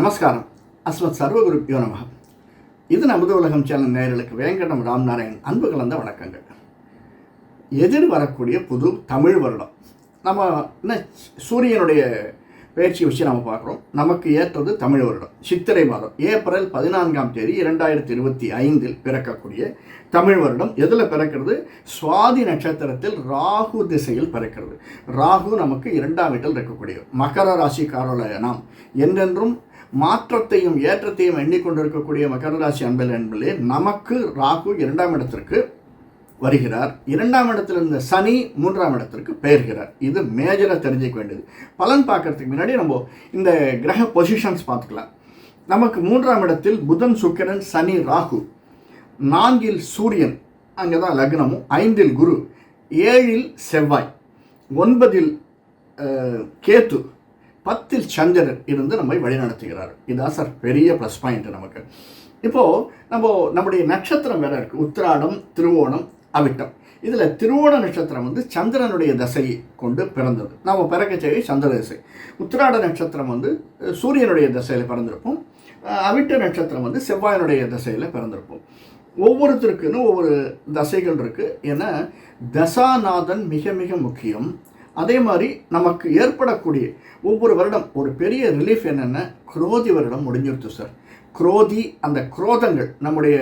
நமஸ்காரம். அஸ்மத் சர்வகுருப்பியோ நமக. இது நமது உலகம் சேனல் நேயர்களுக்கு வேங்கடம் ராம்நாராயண் அன்பு கலந்த வணக்கங்கள். எதிர் வரக்கூடிய புது தமிழ் வருடம் நம்ம என்ன சூரியனுடைய பயிற்சி வச்சு நம்ம பார்க்குறோம். நமக்கு ஏற்றது தமிழ் வருடம் சித்திரை மாதம் ஏப்ரல் 14ஆம் தேதி 2025 பிறக்கக்கூடிய தமிழ் வருடம். எதில் பிறக்கிறது? சுவாதி நட்சத்திரத்தில் ராகு திசையில் பிறக்கிறது. ராகு நமக்கு 2ஆம் வீட்டில் இருக்கக்கூடிய மகர ராசிக்காரர்கள நாம் என்றென்றும் மாற்றத்தையும் ஏற்றத்தையும் எண்ணிக்கொண்டிருக்கக்கூடிய மகர ராசி என்பதிலே நமக்கு ராகு 2ஆம் இடத்திற்கு வருகிறார். 2ஆம் இடத்தில் இருந்த சனி 3ஆம் இடத்திற்கு பெயர்கிறார். இது மேஜராக தெரிஞ்சுக்க வேண்டியது. பலன் பார்க்கறதுக்கு முன்னாடி நம்ம இந்த கிரக பொசிஷன்ஸ் பார்த்துக்கலாம். நமக்கு 3ஆம் இடத்தில் புதன், சுக்கிரன், சனி, ராகு, 4இல் சூரியன், அங்கே தான் லக்னமும், 5இல் குரு, 7இல் செவ்வாய், 9இல் கேத்து, 10இல் சந்திரன் இருந்து நம்மை வழிநடத்துகிறார். இதுதான் சார் பெரிய ப்ளஸ் பாயிண்ட் நமக்கு. இப்போது நம்முடைய நட்சத்திரம் வேறு இருக்குது. உத்திராடம், திருவோணம், அவிட்டம். இதில் திருவோண நட்சத்திரம் வந்து சந்திரனுடைய தசையை கொண்டு பிறந்தது. நாம் பிறக்க செய்ய சந்திர தசை. உத்திராட நட்சத்திரம் வந்து சூரியனுடைய தசையில் பிறந்திருப்போம். அவிட்ட நட்சத்திரம் வந்து செவ்வாயினுடைய தசையில் பிறந்திருப்போம். ஒவ்வொருத்தருக்குன்னு ஒவ்வொரு தசைகள் இருக்குது. ஏன்னா தசாநாதன் மிக மிக முக்கியம். அதே மாதிரி நமக்கு ஏற்படக்கூடிய ஒவ்வொரு வருடம் ஒரு பெரிய ரிலீஃப் என்னென்னா, குரோதி வருடம் முடிஞ்சிருச்சு சார். குரோதி, அந்த குரோதங்கள் நம்முடைய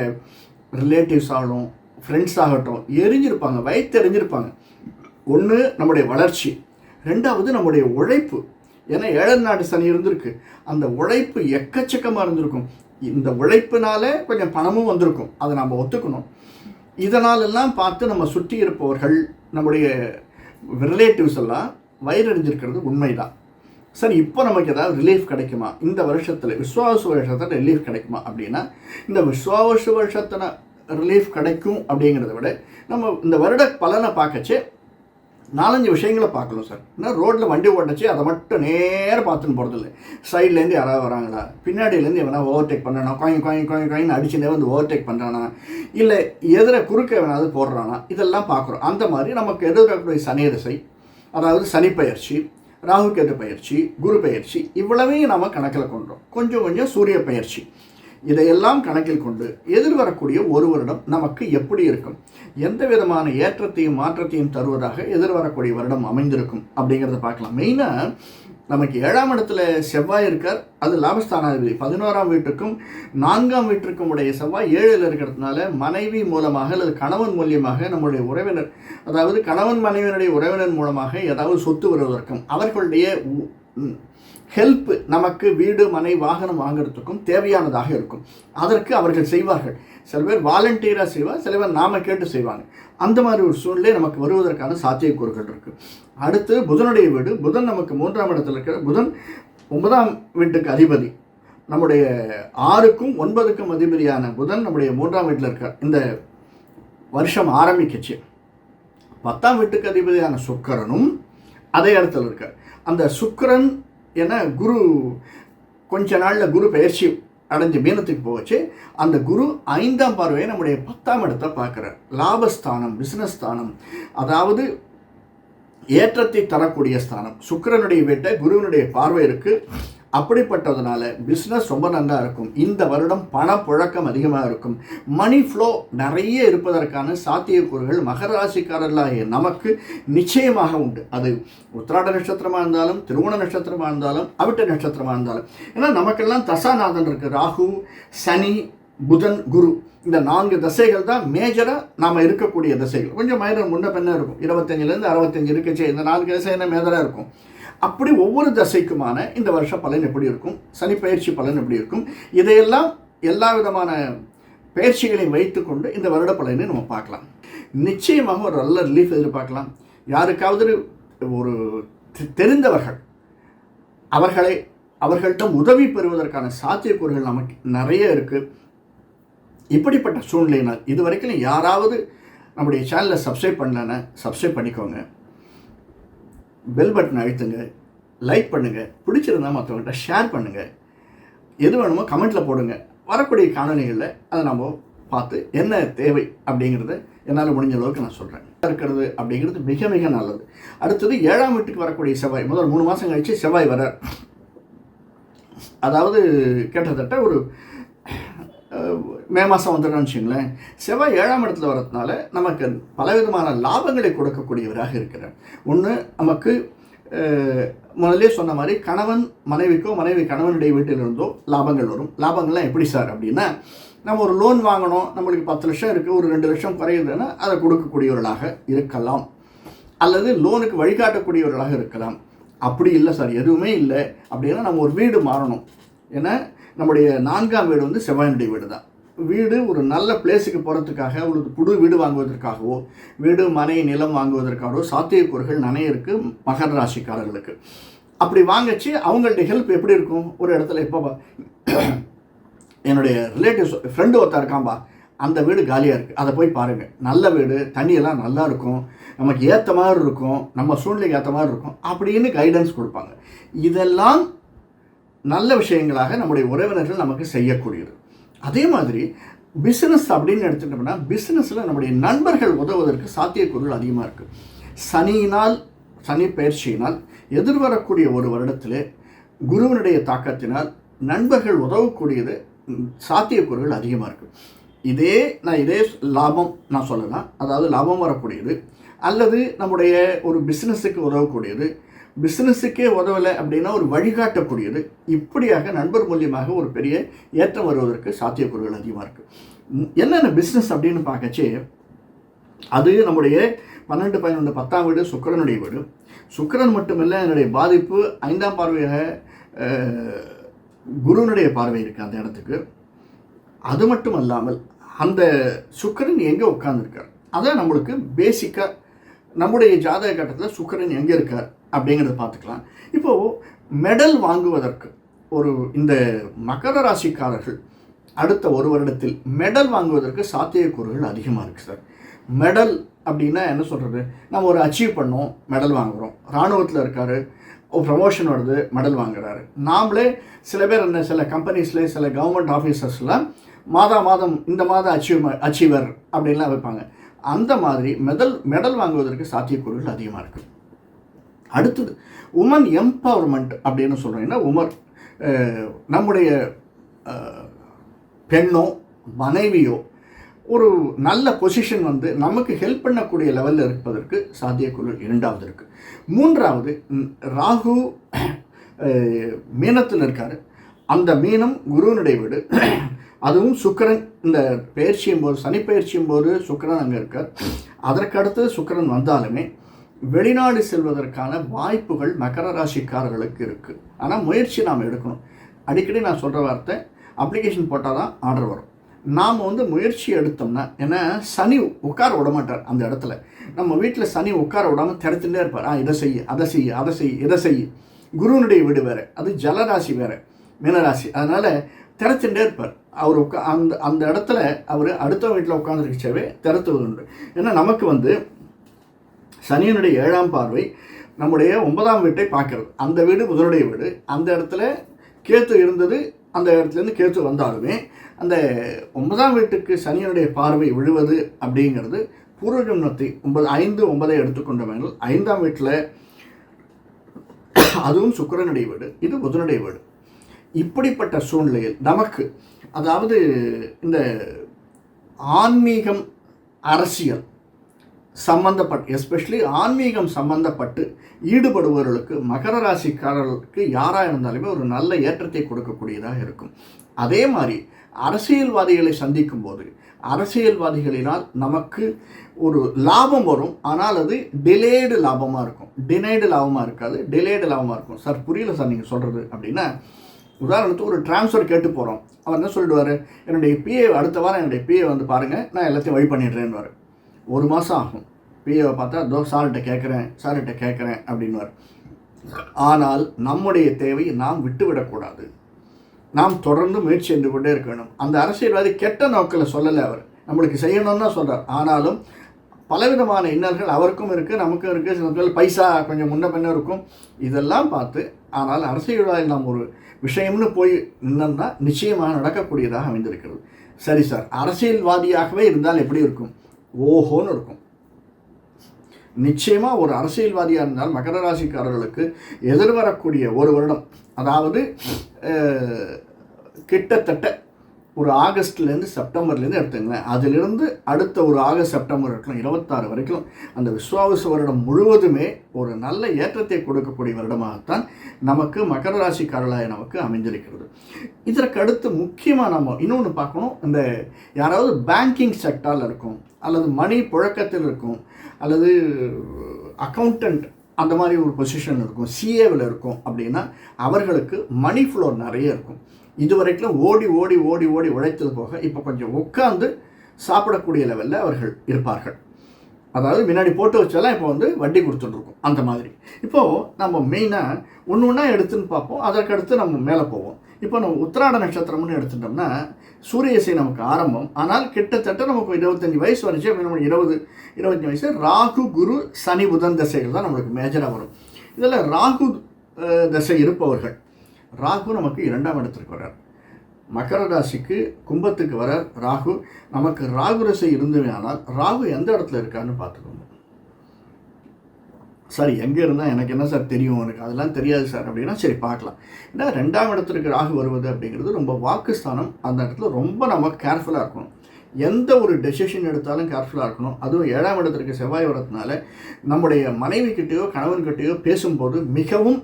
ரிலேட்டிவ்ஸ் ஆகட்டும், ஃப்ரெண்ட்ஸ் ஆகட்டும், எரிஞ்சிருப்பாங்க, வயிற்று எரிஞ்சிருப்பாங்க. ஒன்று நம்முடைய வளர்ச்சி, 2வது நம்முடைய உழைப்பு. ஏன்னா 7ஆம் நாடு சனி இருந்திருக்கு. அந்த உழைப்பு எக்கச்சக்கமாக இருந்திருக்கும். இந்த உழைப்பினால கொஞ்சம் பணமும் வந்திருக்கும். அதை நம்ம ஒத்துக்கணும். இதனாலெல்லாம் பார்த்து நம்ம சுற்றி இருப்பவர்கள், நம்முடைய ரிலேட்டிவ்ஸ் எல்லாம் வயிறறிஞ்சிருக்கிறது உண்மைதான். சரி, இப்போ நமக்கு ஏதாவது ரிலீஃப் கிடைக்குமா? இந்த வருஷத்தில் விஸ்வாவசு வருஷத்தில் ரிலீஃப் கிடைக்குமா அப்படின்னா, இந்த விஸ்வாவசு வருஷத்தில் ரிலீஃப் கிடைக்கும் அப்படிங்கிறத விட நம்ம இந்த வருட பலனை பார்க்கச்சே 4-5 விஷயங்களை பார்க்கணும் சார். ஏன்னா ரோட்டில் வண்டி ஓட்டச்சு அதை மட்டும் நேராக பார்த்துன்னு போகிறதில்ல. சைட்லேருந்து யாராவது வராங்களா, பின்னாடியிலேருந்து எவனா ஓவர்டேக் பண்ணானா, காயின் அடிச்சுனே வந்து ஓவர்டேக் பண்ணுறானா, இல்லை எதிர குறுக்க எவனாவது போடுறானா, இதெல்லாம் பார்க்குறோம். அந்த மாதிரி நமக்கு எதிர்க்கக்கூடிய சனி திசை, அதாவது சனி பயிற்சி, ராகு கேது பயிற்சி, குரு பயிற்சி, இவ்வளவையும் நம்ம கணக்கில் கொண்டோம். கொஞ்சம் சூரிய பயிற்சி, இதையெல்லாம் கணக்கில் கொண்டு எதிர்வரக்கூடிய ஒரு வருடம் நமக்கு எப்படி இருக்கும், எந்த விதமான ஏற்றத்தையும் மாற்றத்தையும் தருவதாக எதிர்வரக்கூடிய வருடம் அமைந்திருக்கும் அப்படிங்கிறத பார்க்கலாம். மெயினாக நமக்கு 7ஆம் இடத்துல செவ்வாய் இருக்கார். அது லாபஸ்தானாதிபதி. 11ஆம் வீட்டுக்கும் 4ஆம் வீட்டிற்கும் உடைய செவ்வாய் 7இல் இருக்கிறதுனால மனைவி மூலமாக அல்லது கணவன் மூலியமாக நம்முடைய உறவினர், அதாவது கணவன் மனைவியினுடைய உறவினர் மூலமாக ஏதாவது சொத்து வருவதற்கும் அவர்களுடைய ஹெல்ப் நமக்கு வீடு, மனை, வாகனம் வாங்கிறதுக்கும் தேவையானதாக இருக்கும். அதற்கு அவர்கள் செய்வார்கள். சில பேர் வாலண்டியராக செய்வார், சில பேர் நாம கேட்டு செய்வாங்க. அந்த மாதிரி ஒரு சூழ்நிலை நமக்கு வருவதற்கான சாத்தியக்கூறுகள் இருக்குது. அடுத்து புதனுடைய வீடு. புதன் நமக்கு 3ஆம் இடத்துல இருக்கிற புதன் 9ஆம் வீட்டுக்கு அதிபதி. நம்முடைய 6க்கும் 9க்கும் அதிபதியான புதன் நம்முடைய 3ஆம் வீட்டில் இருக்கார். இந்த வருஷம் ஆரம்பிக்கச்சு 10ஆம் வீட்டுக்கு அதிபதியான சுக்கிரனும் அதே இடத்துல இருக்கார். அந்த சுக்கிரன் ஏன்னா குரு கொஞ்ச நாளில் குரு பயிற்சி அடைஞ்சு மீனத்துக்கு போச்சு. அந்த குரு 5ஆம் பார்வையை நம்முடைய 10ஆம் இடத்தை பார்க்குறார். லாபஸ்தானம், பிஸ்னஸ் ஸ்தானம், அதாவது ஏற்றத்தை தரக்கூடிய ஸ்தானம். சுக்கிரனுடைய வீட்டை குருவினுடைய பார்வை இருக்குது. அப்படிப்பட்டதுனால பிஸ்னஸ் ரொம்ப நல்லா இருக்கும். இந்த வருடம் பணப்புழக்கம் அதிகமாக இருக்கும். மணி ஃப்ளோ நிறைய இருப்பதற்கான சாத்தியக்கூறுகள் மகர ராசிக்காரர்களாகிய நமக்கு நிச்சயமாக உண்டு. அது உத்திராட நட்சத்திரமாக இருந்தாலும், திருவோண நட்சத்திரமாக இருந்தாலும், அவிட்ட நட்சத்திரமாக இருந்தாலும். ஏன்னா நமக்கெல்லாம் தசாநாதன் இருக்குது. ராகு, சனி, புதன், குரு, இந்த 4 தசைகள் தான் மேஜராக நாம் இருக்கக்கூடிய தசைகள். கொஞ்சம் மைனர் முன்ன பெண்ணாக இருக்கும். 25லேருந்து 65 இருக்கச்சே இந்த 4 தசை என்ன மேஜராக இருக்கும். அப்படி ஒவ்வொரு தசைக்குமான இந்த வருஷ பலன் எப்படி இருக்கும், சனி பயிற்சி பலன் எப்படி இருக்கும், இதையெல்லாம் எல்லா விதமான பயிற்சிகளையும் வைத்துக்கொண்டு இந்த வருட பலனை நம்ம பார்க்கலாம். நிச்சயமாக ஒரு நல்ல ரிலீஃப் எதிர்பார்க்கலாம். யாருக்காவது ஒரு தெரிந்தவர்கள் அவர்கள்ட்ட உதவி பெறுவதற்கான சாத்தியக்கூறுகள் நமக்கு நிறைய இருக்குது. இப்படிப்பட்ட சூழ்நிலையினால் இது வரைக்கும் யாராவது நம்முடைய சேனலை சப்ஸ்கிரைப் பண்ணலன்னா சப்ஸ்கிரைப் பண்ணிக்கோங்க. பெல் பட்டன் அழுத்துங்க, லைக் பண்ணுங்கள், பிடிச்சிருந்தா மற்றவங்கள்ட்ட ஷேர் பண்ணுங்கள், எது வேணுமோ கமெண்ட்டில் போடுங்க. வரக்கூடிய காணொலிகளில் அதை நம்ம பார்த்து என்ன தேவை அப்படிங்கிறத என்னால் முடிஞ்ச அளவுக்கு நான் சொல்கிறேன். இருக்கிறது அப்படிங்கிறது மிக மிக நல்லது. அடுத்தது 7ஆம் வீட்டுக்கு வரக்கூடிய செவ்வாய் முதல் 3 மாதம் கழித்து செவ்வாய் வரார். அதாவது கிட்டத்தட்ட ஒரு மே மாதம் வந்துடுறோம்னு வச்சுங்களேன். செவ்வாய் 7ஆம் இடத்துல வரதுனால நமக்கு பலவிதமான லாபங்களை கொடுக்கக்கூடியவராக இருக்கிறார். ஒன்று, நமக்கு முதலே சொன்ன மாதிரி கணவன் மனைவிக்கோ மனைவி கணவனுடைய வீட்டிலிருந்தோ லாபங்கள் வரும். லாபங்கள்லாம் எப்படி சார் அப்படின்னா, நம்ம ஒரு லோன் வாங்கணும், நம்மளுக்கு 10 லட்சம் இருக்குது, ஒரு 2 லட்சம் குறையுதுன்னா அதை கொடுக்கக்கூடியவர்களாக இருக்கலாம். அல்லது லோனுக்கு வழிகாட்டக்கூடியவர்களாக இருக்கலாம். அப்படி இல்லை சார், எதுவுமே இல்லை அப்படின்னா நம்ம ஒரு வீடு மாறணும். ஏன்னா நம்முடைய 4ஆம் வீடு வந்து செவ்வாயினுடைய வீடு தான். வீடு ஒரு நல்ல பிளேஸுக்கு போகிறதுக்காக, ஒரு புது வீடு வாங்குவதற்காகவோ வீடு மனை நிலம் வாங்குவதற்காகவோ சாத்தியக்கூறுகள் நிறைய இருக்குது மகர ராசிக்காரர்களுக்கு. அப்படி வாங்கச்சு அவங்கள்ட்ட ஹெல்ப் எப்படி இருக்கும்? ஒரு இடத்துல இப்போ என்னுடைய ரிலேட்டிவ்ஸ் ஃப்ரெண்டு ஒருத்தர் இருக்காம்பா, அந்த வீடு காலியாக இருக்குது, அதை போய் பாருங்கள், நல்ல வீடு, தண்ணியெல்லாம் நல்லா இருக்கும், நமக்கு ஏற்ற மாதிரி இருக்கும், நம்ம சூழ்நிலைக்கு ஏற்ற மாதிரி இருக்கும் அப்படின்னு கைடன்ஸ் கொடுப்பாங்க. இதெல்லாம் நல்ல விஷயங்களாக நம்முடைய உறவினர்கள் நமக்கு செய்யக்கூடியது. அதே மாதிரி பிஸ்னஸ் அப்படின்னு எடுத்துக்கிட்டோம்னா, பிஸ்னஸில் நம்முடைய நண்பர்கள் உதவுவதற்கு சாத்தியக்கூறுகள் அதிகமாக இருக்குது. சனி பயிற்சியினால் எதிர்வரக்கூடிய ஒரு வருடத்தில் குருவினுடைய தாக்கத்தினால் நண்பர்கள் உதவக்கூடியது சாத்தியக்கூறுகள் அதிகமாக இருக்குது. இதே லாபம் நான் சொல்லலாம், அதாவது லாபம் வரக்கூடியது, அல்லது நம்முடைய ஒரு பிஸ்னஸுக்கு உதவக்கூடியது, பிஸ்னஸுக்கே உதவலை அப்படின்னா ஒரு வழிகாட்டக்கூடியது, இப்படியாக நண்பர் மூலியமாக ஒரு பெரிய ஏற்றம் வருவதற்கு சாத்தியக்கூறுகள் அதிகமாக இருக்குது. என்னென்ன பிஸ்னஸ் அப்படின்னு பார்க்கச்சே, அது நம்முடைய 12, 11, 10ஆம் வீடு சுக்கிரனுடைய வீடு. சுக்கிரன் மட்டுமில்லை, என்னுடைய பாதிப்பு 5ஆம் பார்வையாக குருனுடைய பார்வை இருக்குது அந்த இடத்துக்கு. அது மட்டும் அல்லாமல் அந்த சுக்கிரன் எங்கே உட்கார்ந்துருக்கார், அதான் நம்மளுக்கு பேசிக்காக நம்முடைய ஜாதக கட்டத்தில் சுக்கிரன் எங்கே இருக்கார் அப்படிங்கிறத பார்த்துக்கலாம். இப்போது மெடல் வாங்குவதற்கு இந்த மகர ராசிக்காரர்கள் அடுத்த ஒரு வருடத்தில் மெடல் வாங்குவதற்கு சாத்தியக்கூறுகள் அதிகமாக இருக்குது சார். மெடல் அப்படின்னா என்ன சொல்கிறது, நம்ம ஒரு அச்சீவ் பண்ணோம், மெடல் வாங்குகிறோம். இராணுவத்தில் இருக்கார், ப்ரமோஷன் வருது, மெடல் வாங்குறாரு. நாமளே சில பேர் சில கம்பெனிஸில் சில கவர்மெண்ட் ஆஃபீஸர்ஸ்லாம் மாதம் இந்த மாதம் அச்சீவர் அப்படின்லாம் வைப்பாங்க. அந்த மாதிரி மெடல் வாங்குவதற்கு சாத்தியக்கூறுகள் அதிகமாக இருக்குது. அடுத்தது உமன் எம்பவர்மெண்ட் அப்படின்னு சொல்கிறோம். உமர் நம்முடைய பெண்ணோ மனைவியோ ஒரு நல்ல பொசிஷன் வந்து நமக்கு ஹெல்ப் பண்ணக்கூடிய லெவலில் இருப்பதற்கு சாத்தியக்கூறுகள் 2வது இருக்குது. 3வது, ராகு மீனத்தில் இருக்கார். அந்த மீனம் குருவினுடைய வீடு. அதுவும் சுக்கிரன் இந்த பயிற்சியும் போது, சனி பயிற்சியும் போது சுக்கிரன் அங்கே இருக்கார். அதற்கடுத்து சுக்கிரன் வந்தாலுமே வெளிநாடு செல்வதற்கான வாய்ப்புகள் மகர ராசிக்காரர்களுக்கு இருக்குது. ஆனால் முயற்சி நாம் எடுக்கணும். அடிக்கடி நான் சொல்கிற வார்த்தை, அப்ளிகேஷன் போட்டால் தான் ஆர்டர் வரும். நாம் முயற்சி எடுத்தோம்னா, ஏன்னா சனி உட்கார விட மாட்டார் அந்த இடத்துல. நம்ம வீட்டில் சனி உட்கார விடாமல் திறத்துட்டே இருப்பார். இதை செய்ய, அதை செய்ய, அதை செய்ய, இதை செய்ய. குருவனுடைய வீடு வேறு, அது ஜலராசி வேறு, மீனராசி. அதனால் திறத்துட்டே இருப்பார். அவர் அந்த இடத்துல அவர் அடுத்த வீட்டில் உட்காந்துருக்கச்சவே திறத்துவது உண்டு. ஏன்னா நமக்கு சனியனுடைய 7ஆம் பார்வை நம்முடைய 9ஆம் வீட்டை பார்க்கறது. அந்த வீடு புதனுடைய வீடு. அந்த இடத்துல கேத்து இருந்தது, அந்த இடத்துலேருந்து கேத்து வந்தாலுமே அந்த 9ஆம் வீட்டுக்கு சனியனுடைய பார்வை விழுவது அப்படிங்கிறது பூர்வஜன்மத்தை 5, 9 எடுத்துக்கொண்டவர்கள் 5ஆம் வீட்டில், அதுவும் சுக்கிரனுடைய வீடு, இது புதனுடைய வீடு. இப்படிப்பட்ட சூழ்நிலையில் நமக்கு, அதாவது இந்த ஆன்மீகம் அரசியல் சம்பந்தப்பட்டு, எஸ்பெஷலி ஆன்மீகம் சம்பந்தப்பட்டு ஈடுபடுபவர்களுக்கு மகர ராசிக்காரர்களுக்கு யாராக இருந்தாலுமே ஒரு நல்ல ஏற்றத்தை கொடுக்கக்கூடியதாக இருக்கும். அதே மாதிரி அரசியல்வாதிகளை சந்திக்கும் போது அரசியல்வாதிகளினால் நமக்கு ஒரு லாபம் வரும். ஆனால் அது டிலேடு லாபமாக இருக்கும், டினைடு லாபமாக இருக்காது, டிலேடு லாபமாக இருக்கும். சார் புரியல சார் நீங்கள் சொல்கிறது அப்படின்னா, உதாரணத்துக்கு ஒரு டிரான்ஸ்ஃபர் கேட்டு போகிறோம். அவர் என்ன சொல்லிடுவார், என்னுடைய பிஏ அடுத்த வாரம் என்னுடைய பிஏ வந்து பாருங்கள், நான் எல்லாத்தையும் வழி பண்ணிடுறேன்னு. 1 மாதம் ஆகும். பிஏவை பார்த்தா சார்கிட்ட கேட்குறேன் அப்படின்வார். ஆனால் நம்முடைய தேவை நாம் விட்டுவிடக்கூடாது. நாம் தொடர்ந்து முயற்சி சென்று கொண்டே இருக்க வேண்டும். அந்த அரசியல்வாதி கெட்ட நோக்கில் சொல்லலை, அவர் நம்மளுக்கு செய்யணும்னு தான் சொல்கிறார். ஆனாலும் பலவிதமான இன்னல்கள் அவருக்கும் இருக்குது, நமக்கும் இருக்குது. சில பேர் பைசா கொஞ்சம் முன்ன பின்ன இருக்கும். இதெல்லாம் பார்த்து, ஆனால் அரசியல்வாதி நாம் ஒரு விஷயம்னு போய் நின்னோம்னா நிச்சயமாக நடக்கக்கூடியதாக அமைந்திருக்கிறது. சரி சார், அரசியல்வாதியாகவே இருந்தால் எப்படி இருக்கும்? ஓஹோன்னு இருக்கும். நிச்சயமாக ஒரு அரசியல்வாதியாக இருந்தால் மகர ராசிக்காரர்களுக்கு எதிர்வரக்கூடிய ஒரு வருடம், அதாவது கிட்டத்தட்ட ஒரு ஆகஸ்ட்லேருந்து செப்டம்பர்லேருந்து எடுத்துங்களேன், அதிலிருந்து அடுத்த ஒரு ஆகஸ்ட் செப்டம்பர் வரைக்கும் 26 வரைக்கும் அந்த விஸ்வாவச வருடம் முழுவதுமே ஒரு நல்ல ஏற்றத்தை கொடுக்கக்கூடிய வருடமாகத்தான் நமக்கு மகர ராசிக்காரர்களாக நமக்கு அமைந்திருக்கிறது. இதற்கு அடுத்து முக்கியமாக நம்ம இன்னொன்று பார்க்கணும். இந்த யாராவது பேங்கிங் செக்டாரில் இருக்கும், அல்லது மணி புழக்கத்தில் இருக்கும், அல்லது அக்கௌண்டன்ட் அந்த மாதிரி ஒரு பொசிஷன் இருக்கும், சிஏவில் இருக்கும் அப்படின்னா அவர்களுக்கு மணி ஃப்ளோ நிறைய இருக்கும். இதுவரைக்கும் ஓடி ஓடி ஓடி ஓடி உழைத்தது போக இப்போ கொஞ்சம் உட்காந்து சாப்பிடக்கூடிய லெவலில் அவர்கள் இருப்பார்கள். அதாவது முன்னாடி போட்டு வச்சாலாம் இப்போ வட்டி கொடுத்துட்ருக்கோம் அந்த மாதிரி. இப்போது நம்ம மெயினாக ஒன்று ஒன்றா எடுத்துன்னு பார்ப்போம், அதற்கடுத்து நம்ம மேலே போவோம். இப்போ நம்ம உத்திராட நட்சத்திரம்னு எடுத்துட்டோம்னா சூரிய இசை நமக்கு ஆரம்பம். ஆனால் கிட்டத்தட்ட நமக்கு 25 வயசு வரைச்சு, நம்ம 25 வயசு ராகு குரு சனி புதன் தசைகள் தான் நம்மளுக்கு மேஜராக வரும். இதில் ராகு தசை இருப்பவர்கள், ராகு நமக்கு 2ஆம் இடத்திற்கு வரார், மகர ராசிக்கு கும்பத்துக்கு வரார் ராகு. நமக்கு ராகு தசை இருந்ததுனால் ராகு எந்த இடத்துல இருக்காருன்னு பார்த்துக்கோங்க. சார் எங்கே இருந்தால் எனக்கு என்ன சார் தெரியும், எனக்கு அதெல்லாம் தெரியாது சார் அப்படின்னா சரி பார்க்கலாம். ஏன்னா 2ஆம் இடத்திற்கு ராகு வருவது அப்படிங்கிறது ரொம்ப வாக்குஸ்தானம். அந்த இடத்துல ரொம்ப நம்ம கேர்ஃபுல்லாக இருக்கணும். எந்த ஒரு டெசிஷன் எடுத்தாலும் கேர்ஃபுல்லாக இருக்கணும். அதுவும் 7ஆம் இடத்திற்கு செவ்வாய் வரதுனால நம்முடைய மனைவிக்கிட்டேயோ கணவன்கிட்டேயோ பேசும்போது மிகவும்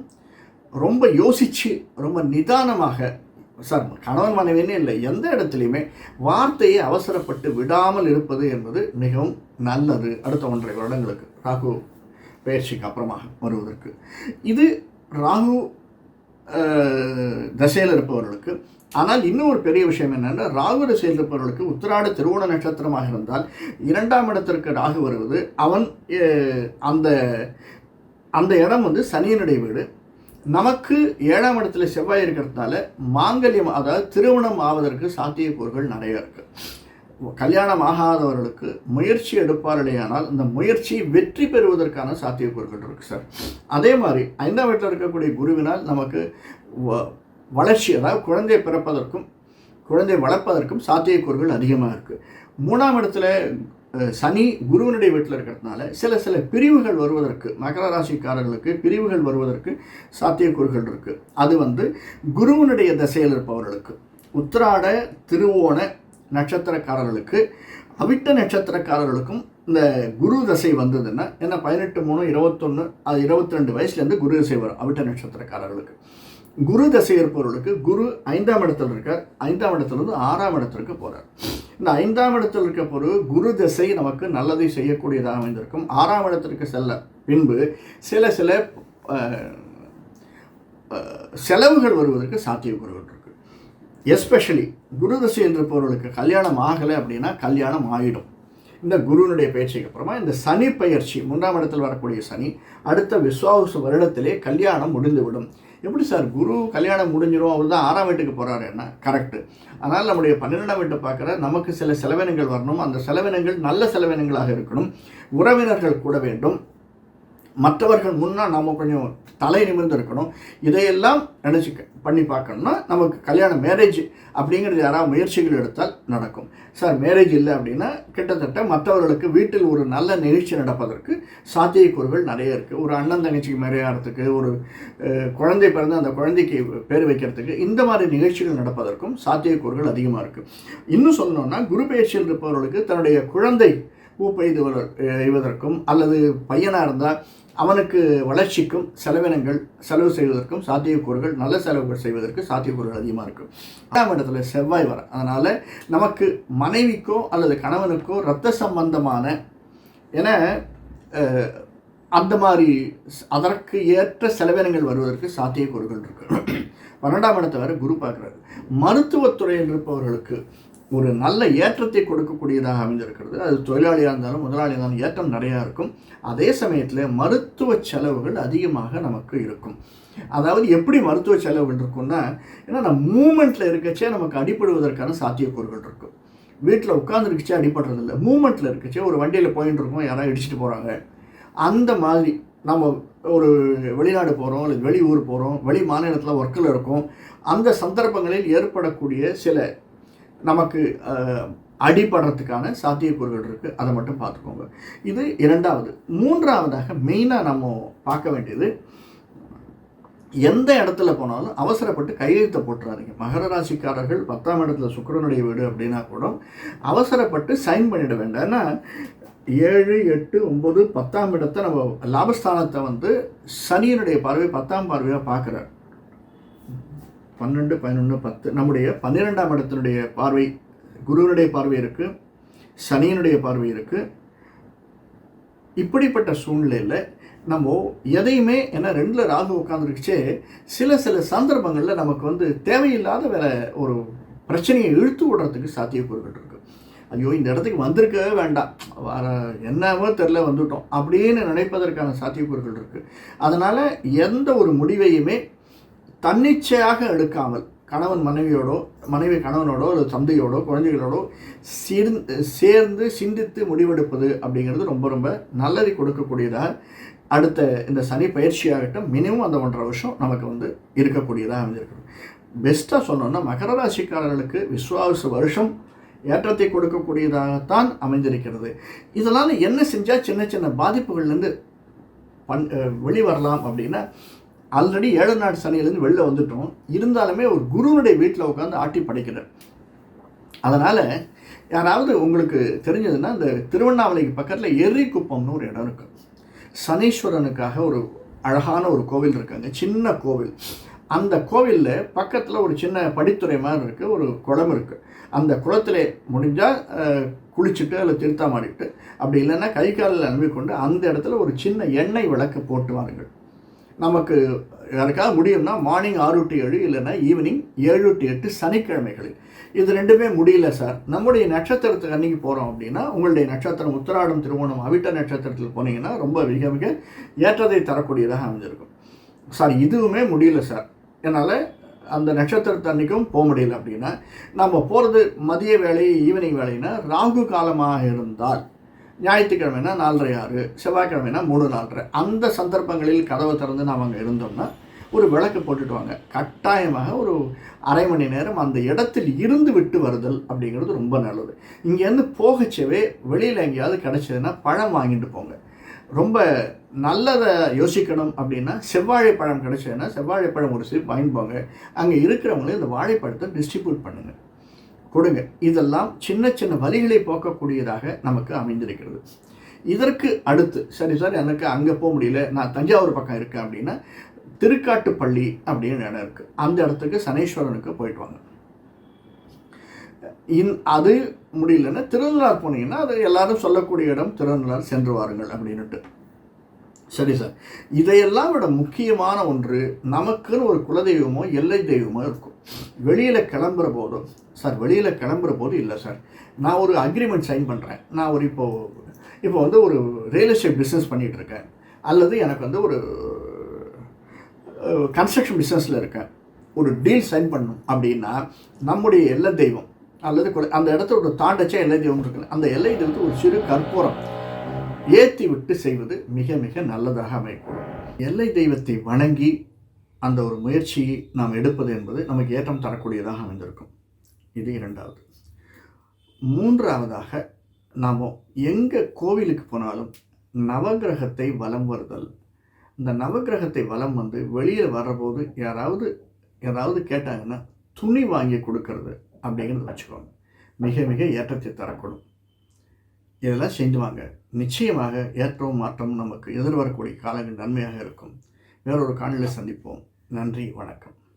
ரொம்ப யோசித்து ரொம்ப நிதானமாக, சார் கணவன் மனைவின்னு இல்லை, எந்த இடத்துலையுமே வார்த்தையை அவசரப்பட்டு விடாமல் இருப்பது என்பது மிகவும் நல்லது. அடுத்த 1.5 வருடங்களுக்கு ராகு பயிற்சிக்கு அப்புறமாக வருவதற்கு. இது ராகு தசையில் இருப்பவர்களுக்கு. ஆனால் இன்னும் ஒரு பெரிய விஷயம் என்னென்னா, ராகு தசையில் இருப்பவர்களுக்கு உத்திராட திருவோண நட்சத்திரமாக இருந்தால் 2ஆம் இடத்திற்கு ராகு வருவது, அவன் அந்த அந்த இடம் சனியினுடைய வீடு. நமக்கு 7ஆம் இடத்துல செவ்வாய் இருக்கிறதுனால மாங்கல்யம், அதாவது திருமணம் ஆவதற்கு சாத்தியக்கூறுகள் நிறைய இருக்குது. கல்யாணம் ஆகாதவர்களுக்கு முயற்சி எடுப்பார்களேயானால் அந்த முயற்சி வெற்றி பெறுவதற்கான சாத்தியக்கூறுகள் இருக்குது சார். அதே மாதிரி 5ஆம் வீட்டில் இருக்கக்கூடிய குருவினால் நமக்கு வளர்ச்சி, அதாவது குழந்தை பிறப்பதற்கும் குழந்தை வளர்ப்பதற்கும் சாத்தியக்கூறுகள் அதிகமாக இருக்குது. 3ஆம் இடத்துல சனி குருவனுடைய வீட்டில் இருக்கிறதுனால சில பிரிவுகள் வருவதற்கு, மகர ராசிக்காரர்களுக்கு பிரிவுகள் வருவதற்கு சாத்தியக்கூறுகள் இருக்குது. அது குருவனுடைய திசையில் இருப்பவர்களுக்கு, உத்திராட திருவோண நட்சத்திரக்காரர்களுக்கு, அவிட்ட நட்சத்திரக்காரர்களுக்கும் இந்த குரு தசை வந்ததுன்னா, ஏன்னா 18-3-21 அது 22 வயசுலேருந்து குரு தசை வரும் அவிட்ட நட்சத்திரக்காரர்களுக்கு. குரு தசை இருப்பவர்களுக்கு குரு 5ஆம் இடத்தில் இருக்கார், 5ஆம் இடத்துலேருந்து 6ஆம் இடத்திற்கு போகிறார். இந்த 5ஆம் இடத்தில் இருக்க பொழுது குரு தசை நமக்கு நல்லதை செய்யக்கூடியதாக அமைந்திருக்கும். 6ஆம் இடத்திற்கு செல்ல பின்பு சில செலவுகள் வருவதற்கு சாத்தியக்கூறுகள் இருக்குது. எஸ்பெஷலி குரு தசை இருப்பவர்களுக்கு கல்யாணம் ஆகலை அப்படின்னா கல்யாணம் ஆகிடும். இந்த குருவினுடைய பயிற்சிக்கு அப்புறமா இந்த சனி பயிற்சி, 3ஆம் இடத்தில் வரக்கூடிய சனி, அடுத்த விஸ்வாவச வருடத்திலே கல்யாணம் முடிந்துவிடும். எப்படி சார் குரு கல்யாணம் முடிஞ்சிடும், அவர் தான் 6ஆம் வீட்டுக்கு போகிறாரு, என்ன கரெக்டு. ஆனால் நம்முடைய 12ஆம் வீட்டை பார்க்குற நமக்கு சில செலவினங்கள் வரணும். அந்த செலவினங்கள் நல்ல செலவினங்களாக இருக்கணும். உறவினர்கள் கூட வேண்டும். மற்றவர்கள் முன்னால் நம்ம கொஞ்சம் தலை நிமிர்ந்து இருக்கணும். இதையெல்லாம் நினச்சி பண்ணி பார்க்கணும்னா நமக்கு கல்யாணம், மேரேஜ் அப்படிங்கிறது யாராவது முயற்சிகள் எடுத்தால் நடக்கும். சார் மேரேஜ் இல்லை அப்படின்னா கிட்டத்தட்ட மற்றவர்களுக்கு வீட்டில் ஒரு நல்ல நிகழ்ச்சி நடப்பதற்கு சாத்தியக்கூறுகள் நிறைய இருக்குது. ஒரு அண்ணன் தங்கச்சிக்கு மேரேஜ் ஆகிறதுக்கு, ஒரு குழந்தை பிறந்து அந்த குழந்தைக்கு பேர் வைக்கிறதுக்கு, இந்த மாதிரி நிகழ்ச்சிகள் நடப்பதற்கும் சாத்தியக்கூறுகள் அதிகமாக இருக்குது. இன்னும் சொல்லணும்னா குரு பயிற்சியில் இருப்பவர்களுக்கு தன்னுடைய குழந்தை செய்வதற்கும், அல்லது பையனாக இருந்தால் அவனுக்கு வளர்ச்சிக்கும் செலவு செய்வதற்கும் சாத்தியக்கூறுகள், நல்ல செலவுகள் செய்வதற்கு சாத்தியக்கூறுகள் அதிகமாக இருக்கும். 8ஆம் இடத்துல செவ்வாய் வர, அதனால் நமக்கு மனைவிக்கோ அல்லது கணவனுக்கோ இரத்த சம்பந்தமான என அந்த மாதிரி அதற்கு ஏற்ற செலவினங்கள் வருவதற்கு சாத்தியக்கூறுகள் இருக்கு. 12ஆம் இடத்தை வரை குரு பார்க்குறாரு. மருத்துவத்துறையில் இருப்பவர்களுக்கு ஒரு நல்ல ஏற்றத்தை கொடுக்கக்கூடியதாக அமைந்திருக்கிறது. அது தொழிலாளியாக இருந்தாலும் முதலாளியாக இருந்தாலும் ஏற்றம் நிறையா இருக்கும். அதே சமயத்தில் மருத்துவ செலவுகள் அதிகமாக நமக்கு இருக்கும். அதாவது எப்படி மருத்துவ செலவுகள் இருக்கும்னா, ஏன்னா நம்ம மூமெண்ட்டில் இருக்கச்சே நமக்கு அடிப்படுவதற்கான சாத்தியக்கூறுகள் இருக்கும். வீட்டில் உட்காந்துருக்குச்சே அடிப்படுறதில்லை, மூமெண்ட்டில் இருக்கச்சே ஒரு வண்டியில் போயின்னு இருக்கோம், யாராவது இடிச்சிட்டு போகிறாங்க, அந்த மாதிரி நம்ம ஒரு வெளிநாடு போகிறோம், இல்லை வெளியூர் போகிறோம், வெளி மாநிலத்தில் ஒர்க்கில் இருக்கோம், அந்த சந்தர்ப்பங்களில் ஏற்படக்கூடிய சில நமக்கு அடிபடுறதுக்கான சாத்தியக்கூறுகள் இருக்குது. அதை மட்டும் பார்த்துக்கோங்க. இது இரண்டாவது. மூன்றாவதாக மெயினாக நம்ம பார்க்க வேண்டியது, எந்த இடத்துல போனாலும் அவசரப்பட்டு கையெழுத்தை போட்டுறாதீங்க. மகர ராசிக்காரர்கள் 10ஆம் இடத்துல சுக்கிரனுடைய வீடு அப்படின்னா கூட அவசரப்பட்டு சைன் பண்ணிட வேண்டாம். ஏன்னா 7, 8, 9, 10ஆம் இடத்தை நம்ம லாபஸ்தானத்தை வந்து சனியினுடைய பார்வை 10ஆம் பார்வையாக பார்க்குறார். 12, 11, 10 நம்முடைய 12ஆம் இடத்தினுடைய பார்வை, குருவினுடைய பார்வை இருக்குது, சனியினுடைய பார்வை இருக்குது. இப்படிப்பட்ட சூழ்நிலையில் நம்ம எதையுமே, ஏன்னா 2ல் ராகு உட்காந்துருக்குச்சே, சில சந்தர்ப்பங்களில் நமக்கு வந்து தேவையில்லாத வேற ஒரு பிரச்சனையை இழுத்து விடுறதுக்கு சாத்தியக்கூறுகள் இருக்குது. ஐயோ இந்த இடத்துக்கு வந்திருக்கவே வேண்டாம், வர என்னவோ தெரில வந்துவிட்டோம் அப்படின்னு நினைப்பதற்கான சாத்தியக்கூறுகள் இருக்குது. அதனால் எந்த ஒரு முடிவையுமே தன்னிச்சையாக எடுக்காமல், கணவன் மனைவியோடோ, மனைவி கணவனோடோ, அல்லது தந்தையோடோ, குழந்தைகளோடோ சேர்ந்து சிந்தித்து முடிவெடுப்பது அப்படிங்கிறது ரொம்ப ரொம்ப நல்லதை கொடுக்கக்கூடியதாக அடுத்த இந்த சனி பயிற்சியாகட்டும் மினிமம் அந்த 1.5 வருஷம் நமக்கு வந்து இருக்கக்கூடியதாக அமைஞ்சிருக்கணும். பெஸ்ட்டாக சொன்னோன்னா மகர ராசிக்காரர்களுக்கு விஸ்வாச வருஷம் ஏற்றத்தை கொடுக்கக்கூடியதாகத்தான் அமைந்திருக்கிறது. இதனால் என்ன செஞ்சால் சின்ன பாதிப்புகள்லேருந்து வெளிவரலாம் அப்படின்னா, ஆல்ரெடி 7 நாள் சனியிலேருந்து வெளில வந்துட்டோம். இருந்தாலுமே ஒரு குருனுடைய வீட்டில் உட்காந்து ஆட்டி படைக்கிறார். அதனால் யாராவது உங்களுக்கு தெரிஞ்சதுன்னா, இந்த திருவண்ணாமலைக்கு பக்கத்தில் எர்ரிக்குப்பம்னு ஒரு இடம் இருக்குது. சனீஸ்வரனுக்காக ஒரு அழகான ஒரு கோவில் இருக்காங்க, சின்ன கோவில். அந்த கோவிலில் பக்கத்தில் ஒரு சின்ன படித்துறை மாதிரி இருக்குது, ஒரு குளம் இருக்குது. அந்த குளத்தில் முடிஞ்சால் குளிச்சுட்டு அல்லது தீர்த்தமாடிட்டு, அப்படி இல்லைன்னா கை காலில் அனுப்பிக்கொண்டு அந்த இடத்துல ஒரு சின்ன எண்ணெய் விளக்கு போட்டு வாருங்கள். நமக்கு யாருக்காவது முடியும்னா மார்னிங் 6 to 7, இல்லைன்னா ஈவினிங் 7 to 8 சனிக்கிழமைகளில். இது 2மே முடியல சார், நம்முடைய நட்சத்திரத்துக்கு அன்றைக்கி போகிறோம் அப்படின்னா, உங்களுடைய நட்சத்திரம் உத்திராடம், திருவோணம், அவிட்ட நட்சத்திரத்தில் போனீங்கன்னா ரொம்ப மிக ஏற்றத்தை தரக்கூடியதாக அமைஞ்சிருக்கும். சார் இதுவுமே முடியல சார், என்னால் அந்த நட்சத்திரத்து அன்றைக்கும் போக முடியல அப்படின்னா, நம்ம போகிறது மதிய வேலை, ஈவினிங் வேலைன்னா, ராகு காலமாக இருந்தால் ஞாயிற்றுக்கிழமைனா 4:30, 6, செவ்வாய்க்கிழமைனா 3, 4:30 அந்த சந்தர்ப்பங்களில் கதவை திறந்து நாம் அங்கே இருந்தோம்னா ஒரு விளக்கு போட்டுட்டு வாங்க. கட்டாயமாக ஒரு அரை மணி நேரம் அந்த இடத்தில் இருந்து விட்டு வருதல் அப்படிங்கிறது ரொம்ப நல்லது. இங்கேருந்து போகச்சவே வெளியில் எங்கேயாவது கிடச்சதுன்னா பழம் வாங்கிட்டு போங்க. ரொம்ப நல்லதை யோசிக்கணும் அப்படின்னா, செவ்வாழைப்பழம் கிடச்சதுன்னா செவ்வாழைப்பழம் ஒரு சீப் வாங்கிட்டு போங்க. அங்கே இருக்கிறவங்களே இந்த வாழைப்பழத்தை டிஸ்ட்ரிபியூட் பண்ணுங்கள், கொடுங்க. இதெல்லாம் சின்ன வலிகளை போக்கக்கூடியதாக நமக்கு அமைந்திருக்கிறது. இதற்கு அடுத்து, சரி சார் எனக்கு அங்கே போக முடியல, நான் தஞ்சாவூர் பக்கம் இருக்கேன் அப்படின்னா, திருக்காட்டுப்பள்ளி அப்படின்னு இடம் இருக்குது. அந்த இடத்துக்கு சனீஸ்வரனுக்கு போயிட்டு வாங்க. அது முடியலன்னா திருநள்ளாறு போனீங்கன்னா, அது எல்லாரும் சொல்லக்கூடிய இடம் திருநள்ளாறு, சென்று வாருங்கள் அப்படின்னுட்டு. சரி சார், இதையெல்லாம் விட முக்கியமான ஒன்று, நமக்குன்னு ஒரு குலதெய்வமோ எல்லை தெய்வமோ இருக்கும். வெளியில் கிளம்புற போதும் சார், வெளியில் கிளம்புற போது இல்லை சார், நான் ஒரு அக்ரிமெண்ட் சைன் பண்ணுறேன், நான் ஒரு இப்போ வந்து ஒரு ரியல் எஸ்டேட் பிஸ்னஸ் பண்ணிகிட்ருக்கேன், அல்லது எனக்கு வந்து ஒரு கன்ஸ்ட்ரக்ஷன் பிஸ்னஸில் இருக்கேன், ஒரு டீல் சைன் பண்ணணும் அப்படின்னா, நம்முடைய எல்லை தெய்வம் அல்லது அந்த இடத்த ஒரு தாண்டச்சா எல்லை தெய்வம் இருக்குது, அந்த எல்லை தெய்வத்துக்கு ஒரு சிறு கற்பூரம் ஏற்றி விட்டு செய்வது மிக நல்லதாக அமையக்கூடும். எல்லை தெய்வத்தை வணங்கி அந்த ஒரு முயற்சியை நாம் எடுப்பது என்பது நமக்கு ஏற்றம் தரக்கூடியதாக அமைந்திருக்கும். இது இரண்டாவது. மூன்றாவதாக, நாம் எங்கே கோவிலுக்கு போனாலும் நவகிரகத்தை வலம் வருதல். இந்த நவகிரகத்தை வலம் வந்து வெளியில் வர்றபோது யாராவது கேட்டாங்கன்னா துணி வாங்கி கொடுக்கறது அப்படிங்கிறது வச்சுக்கோங்க, மிக ஏற்றத்தை தரக்கூடும். இதெல்லாம் செஞ்சுவாங்க. நிச்சயமாக ஏற்றவும் மாற்றமும் நமக்கு எதிர்வரக்கூடிய காலங்கள் நன்மையாக இருக்கும். வேறொரு காணொளியில் சந்திப்போம். நன்றி, வணக்கம்.